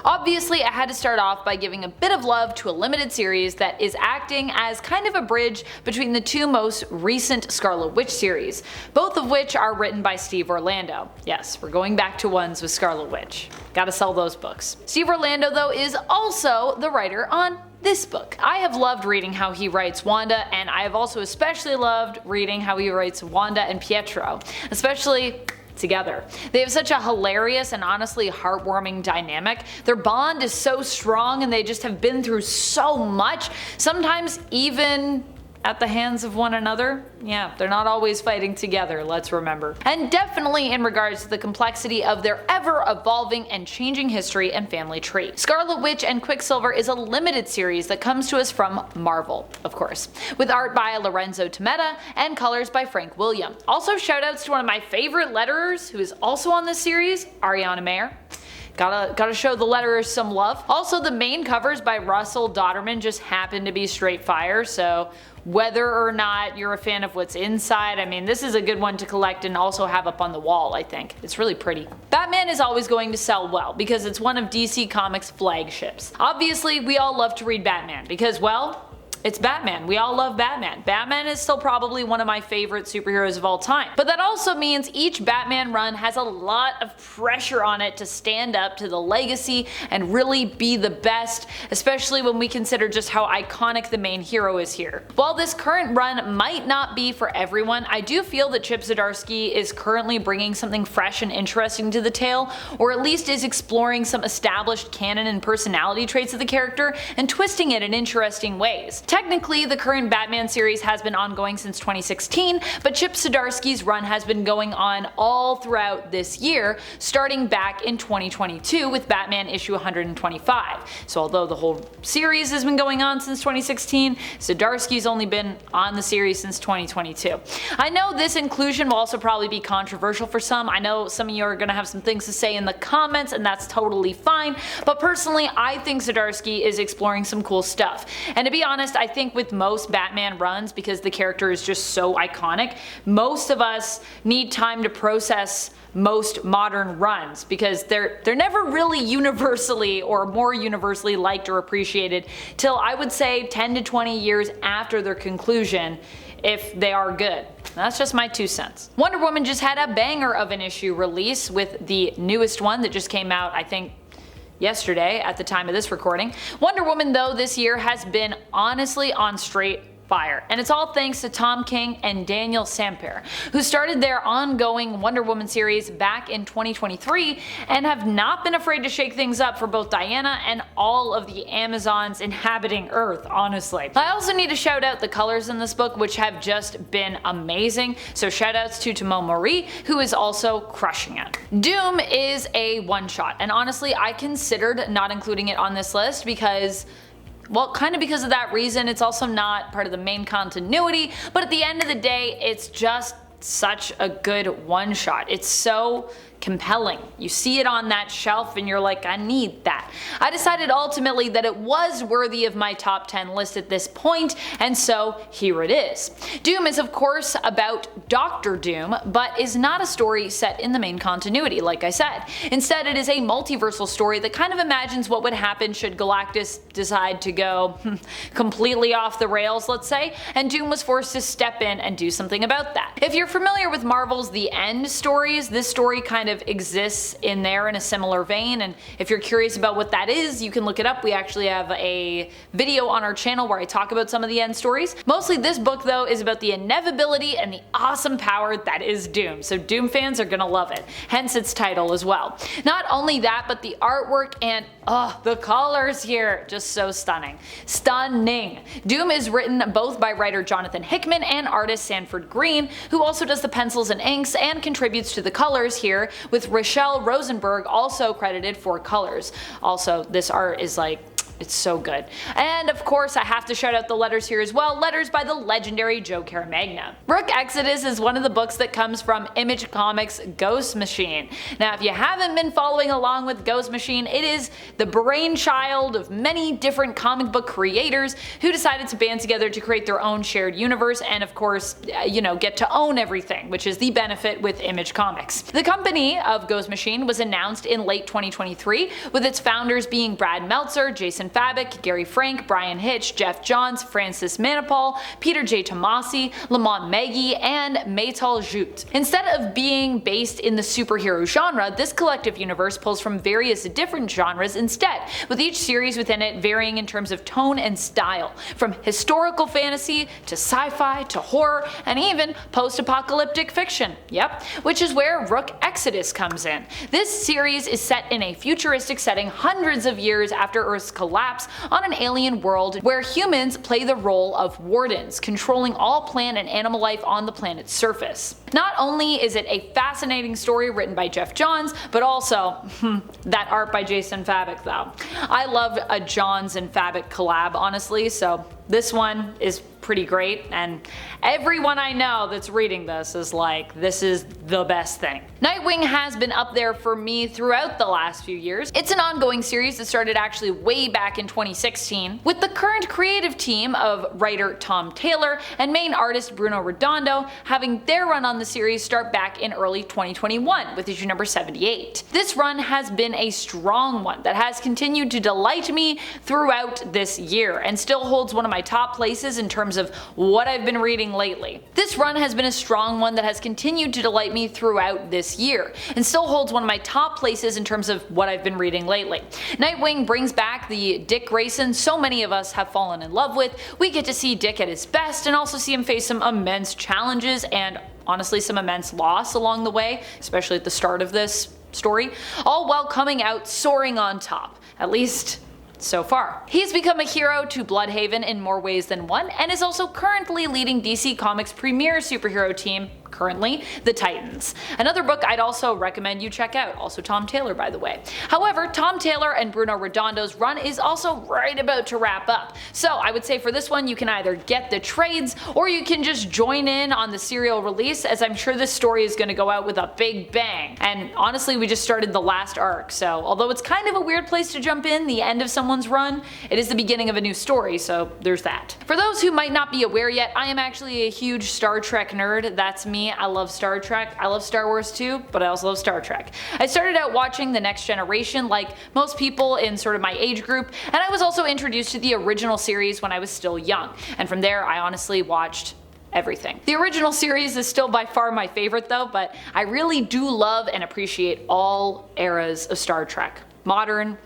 Obviously, I had to start off by giving a bit of love to a limited series that is acting as kind of a bridge between the two most recent Scarlet Witch series, both of which are written by Steve Orlando. Yes, we're going back to ones with Scarlet Witch. Gotta sell those books. Steve Orlando, though, is also the writer on this book. I have loved reading how he writes Wanda, and I have also especially loved reading how he writes Wanda and Pietro, especially together. They have such a hilarious and honestly heartwarming dynamic. Their bond is so strong and they just have been through so much, sometimes even at the hands of one another. Yeah, they're not always fighting together, let's remember. And definitely in regards to the complexity of their ever-evolving and changing history and family tree. Scarlet Witch and Quicksilver is a limited series that comes to us from Marvel, of course, with art by Lorenzo Tometa and colors by Frank William. Also shoutouts to one of my favorite letterers who is also on this series, Ariana Mayer. Gotta show the letterers some love. Also, the main covers by Russell Dodderman just happen to be straight fire, so whether or not you're a fan of what's inside, I mean, this is a good one to collect and also have up on the wall, I think. It's really pretty. Batman is always going to sell well because it's one of DC Comics' flagships. Obviously, we all love to read Batman because, well, it's Batman. We all love Batman. Batman is still probably one of my favorite superheroes of all time. But that also means each Batman run has a lot of pressure on it to stand up to the legacy and really be the best, especially when we consider just how iconic the main hero is here. While this current run might not be for everyone, I do feel that Chip Zdarsky is currently bringing something fresh and interesting to the tale, or at least is exploring some established canon and personality traits of the character and twisting it in interesting ways. Technically, the current Batman series has been ongoing since 2016, but Chip Zdarsky's run has been going on all throughout this year, starting back in 2022 with Batman issue 125. So although the whole series has been going on since 2016, Zdarsky's only been on the series since 2022. I know this inclusion will also probably be controversial for some. I know some of you are going to have some things to say in the comments, and that's totally fine, but personally I think Zdarsky is exploring some cool stuff. And to be honest, I think with most Batman runs, because the character is just so iconic, most of us need time to process most modern runs because they're never really universally or more universally liked or appreciated till I would say 10 to 20 years after their conclusion, if they are good. That's just my 2 cents. Wonder Woman just had a banger of an issue release with the newest one that just came out, I think, yesterday at the time of this recording. Wonder Woman, though, this year has been honestly on straight fire, and it's all thanks to Tom King and Daniel Sampere, who started their ongoing Wonder Woman series back in 2023 and have not been afraid to shake things up for both Diana and all of the Amazons inhabiting Earth, honestly. I also need to shout out the colors in this book, which have just been amazing, so shoutouts to Timon Marie, who is also crushing it. Doom is a one-shot, and honestly I considered not including it on this list because, well, kind of because of that reason. It's also not part of the main continuity, but at the end of the day, it's just such a good one-shot. It's so compelling. You see it on that shelf and you're like, I need that. I decided ultimately that it was worthy of my top 10 list at this point, and so here it is. Doom is of course about Doctor Doom, but is not a story set in the main continuity, like I said. Instead, it is a multiversal story that kind of imagines what would happen should Galactus decide to go completely off the rails, let's say, and Doom was forced to step in and do something about that. If you're familiar with Marvel's The End stories, this story kind of exists in there in a similar vein, and if you're curious about what that is, you can look it up. We actually have a video on our channel where I talk about some of the End stories. Mostly this book, though, is about the inevitability and the awesome power that is Doom, so Doom fans are gonna love it, hence its title as well. Not only that, but the artwork and the colors here, just so stunning. Stunning! Doom is written both by writer Jonathan Hickman and artist Sanford Green, who also does the pencils and inks and contributes to the colors here, with Rochelle Rosenberg also credited for colors. Also, this art is like It's so good. And of course I have to shout out the letters here as well, letters by the legendary Joe Caramagna. Rook Exodus is one of the books that comes from Image Comics' Ghost Machine. Now if you haven't been following along with Ghost Machine, it is the brainchild of many different comic book creators who decided to band together to create their own shared universe and of course, get to own everything, which is the benefit with Image Comics. The company of Ghost Machine was announced in late 2023, with its founders being Brad Meltzer, Jason Fabok, Gary Frank, Brian Hitch, Jeff Johns, Francis Manapul, Peter J. Tomasi, Lamont Maggie, and Maytal Jute. Instead of being based in the superhero genre, this collective universe pulls from various different genres instead, with each series within it varying in terms of tone and style, from historical fantasy to sci-fi to horror and even post-apocalyptic fiction. Yep, which is where Rook Exodus comes in. This series is set in a futuristic setting hundreds of years after Earth's collapse on an alien world where humans play the role of wardens, controlling all plant and animal life on the planet's surface. Not only is it a fascinating story written by Jeff Johns, but also that art by Jason Fabok though. I love a Johns and Fabok collab honestly, so this one is pretty great, and everyone I know that's reading this is like, this is the best thing. Nightwing has been up there for me throughout the last few years. It's an ongoing series that started actually way back in 2016, with the current creative team of writer Tom Taylor and main artist Bruno Redondo having their run on the series start back in early 2021 with issue number 78. This run has been a strong one that has continued to delight me throughout this year and still holds one of my top places in terms of what I've been reading lately. This run has been a strong one that has continued to delight me throughout this year, and still holds one of my top places in terms of what I've been reading lately. Nightwing brings back the Dick Grayson so many of us have fallen in love with. We get to see Dick at his best and also see him face some immense challenges and honestly some immense loss along the way, especially at the start of this story, all while coming out soaring on top, at least so far. He's become a hero to Bloodhaven in more ways than one, and is also currently leading DC Comics' premier superhero team, currently, the Titans. Another book I'd also recommend you check out, also Tom Taylor by the way. However, Tom Taylor and Bruno Redondo's run is also right about to wrap up, so I would say for this one you can either get the trades or you can just join in on the serial release, as I'm sure this story is going to go out with a big bang. And honestly, we just started the last arc, so although it's kind of a weird place to jump in, the end of someone's run, it is the beginning of a new story, so there's that. For those who might not be aware yet, I am actually a huge Star Trek nerd. That's me. I love Star Trek. I love Star Wars too, but I also love Star Trek. I started out watching The Next Generation like most people in sort of my age group, and I was also introduced to the original series when I was still young, and from there I honestly watched everything. The original series is still by far my favorite though, but I really do love and appreciate all eras of Star Trek. Modern,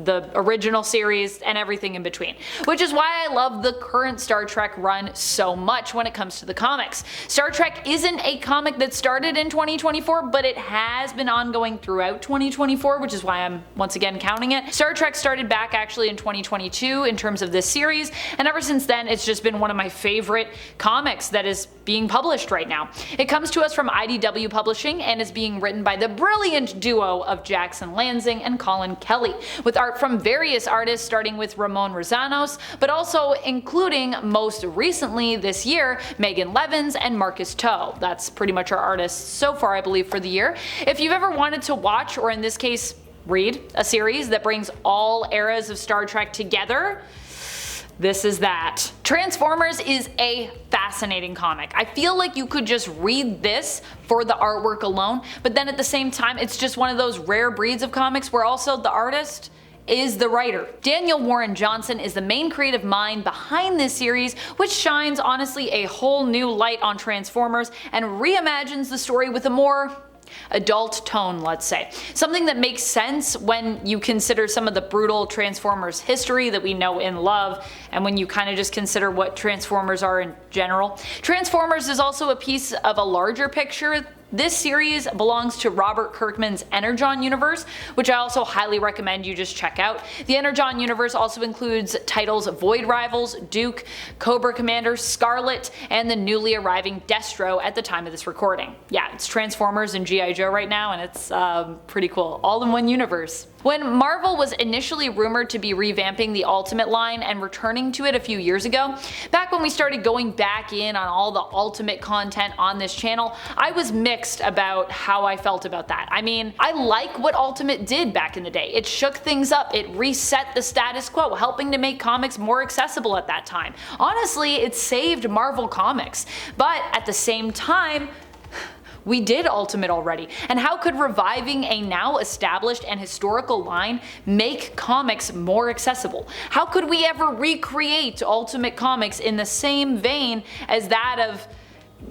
the original series, and everything in between. Which is why I love the current Star Trek run so much when it comes to the comics. Star Trek isn't a comic that started in 2024, but it has been ongoing throughout 2024, which is why I'm once again counting it. Star Trek started back actually in 2022 in terms of this series, and ever since then it's just been one of my favorite comics that is being published right now. It comes to us from IDW Publishing and is being written by the brilliant duo of Jackson Lansing and Colin Kelly, with art from various artists starting with Ramon Rosanos, but also including most recently this year Megan Levins and Marcus Toe. That's pretty much our artists so far I believe for the year. If you've ever wanted to watch, or in this case read, a series that brings all eras of Star Trek together, this is that. Transformers is a fascinating comic. I feel like you could just read this for the artwork alone, but then at the same time it's just one of those rare breeds of comics where also the artist is the writer. Daniel Warren Johnson is the main creative mind behind this series, which shines honestly a whole new light on Transformers and reimagines the story with a more adult tone, let's say. Something that makes sense when you consider some of the brutal Transformers history that we know and love, and when you kind of just consider what Transformers are in general. Transformers is also a piece of a larger picture. This series belongs to Robert Kirkman's Energon universe, which I also highly recommend you just check out. The Energon universe also includes titles Void Rivals, Duke, Cobra Commander, Scarlet, and the newly arriving Destro at the time of this recording. Yeah, it's Transformers and G.I. Joe right now, and it's pretty cool. All in one universe. When Marvel was initially rumored to be revamping the Ultimate line and returning to it a few years ago, back when we started going back in on all the Ultimate content on this channel, I was mixed about how I felt about that. I mean, I like what Ultimate did back in the day. It shook things up, it reset the status quo, helping to make comics more accessible at that time. Honestly, it saved Marvel Comics. But at the same time, we did Ultimate already, and how could reviving a now established and historical line make comics more accessible? How could we ever recreate Ultimate Comics in the same vein as that of,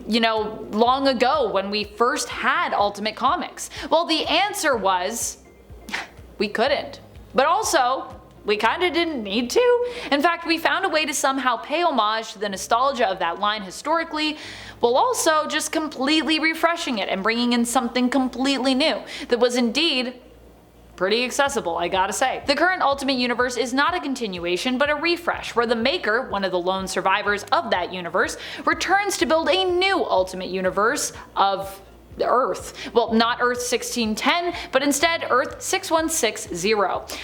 you know, long ago when we first had Ultimate Comics? Well, the answer was, we couldn't. But also, we kinda didn't need to. In fact, we found a way to somehow pay homage to the nostalgia of that line historically, while also just completely refreshing it and bringing in something completely new that was indeed pretty accessible, I gotta say. The current Ultimate Universe is not a continuation, but a refresh, where the Maker, one of the lone survivors of that universe, returns to build a new Ultimate Universe of Earth. Well, not Earth 1610, but instead Earth 6160.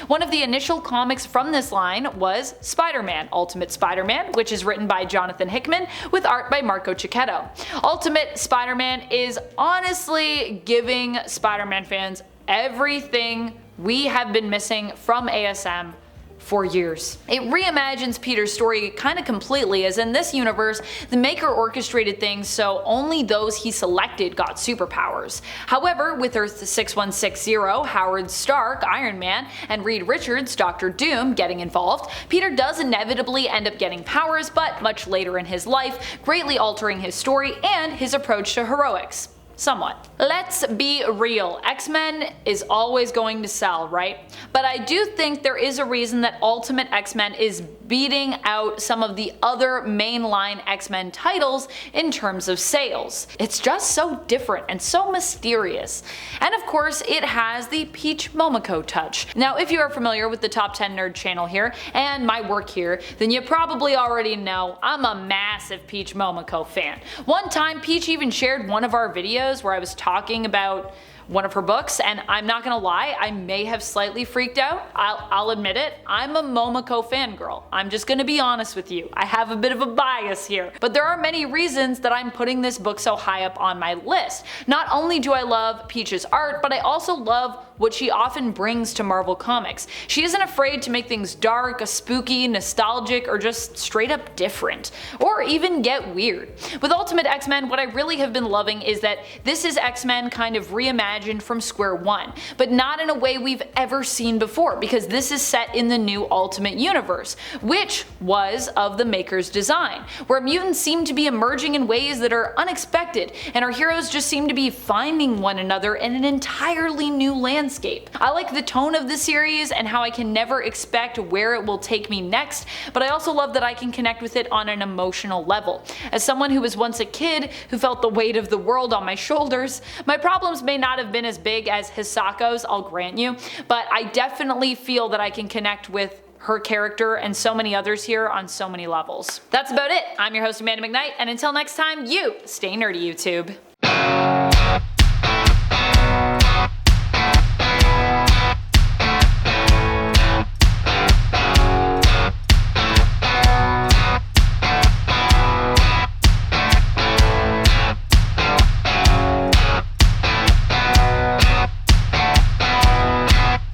One of the initial comics from this line was Spider-Man, Ultimate Spider-Man, which is written by Jonathan Hickman with art by Marco Cicchetto. Ultimate Spider-Man is honestly giving Spider-Man fans everything we have been missing from ASM for years. It reimagines Peter's story kinda completely, as in this universe, the Maker orchestrated things so only those he selected got superpowers. However, with Earth 6160, Howard Stark, Iron Man, and Reed Richards, Doctor Doom, getting involved, Peter does inevitably end up getting powers, but much later in his life, greatly altering his story and his approach to heroics. Somewhat. Let's be real, X-Men is always going to sell, right? But I do think there is a reason that Ultimate X-Men is beating out some of the other mainline X-Men titles in terms of sales. It's just so different and so mysterious. And of course, it has the Peach Momoko touch. Now, if you are familiar with the Top 10 Nerd channel here and my work here, then you probably already know I'm a massive Peach Momoko fan. One time, Peach even shared one of our videos where I was talking about one of her books, and I'm not gonna lie, I may have slightly freaked out. I'll admit it, I'm a Momoko fangirl. I'm just gonna be honest with you. I have a bit of a bias here. But there are many reasons that I'm putting this book so high up on my list. Not only do I love Peach's art, but I also love what she often brings to Marvel Comics. She isn't afraid to make things dark, spooky, nostalgic, or just straight up different. Or even get weird. With Ultimate X-Men, what I really have been loving is that this is X-Men kind of reimagined from square one, but not in a way we've ever seen before, because this is set in the new Ultimate Universe, which was of the Maker's design, where mutants seem to be emerging in ways that are unexpected, and our heroes just seem to be finding one another in an entirely new landscape. I like the tone of the series and how I can never expect where it will take me next, but I also love that I can connect with it on an emotional level. As someone who was once a kid who felt the weight of the world on my shoulders, my problems may not have been as big as Hisako's, I'll grant you, but I definitely feel that I can connect with her character and so many others here on so many levels. That's about it. I'm your host Amanda McKnight, and until next time, you stay nerdy, YouTube.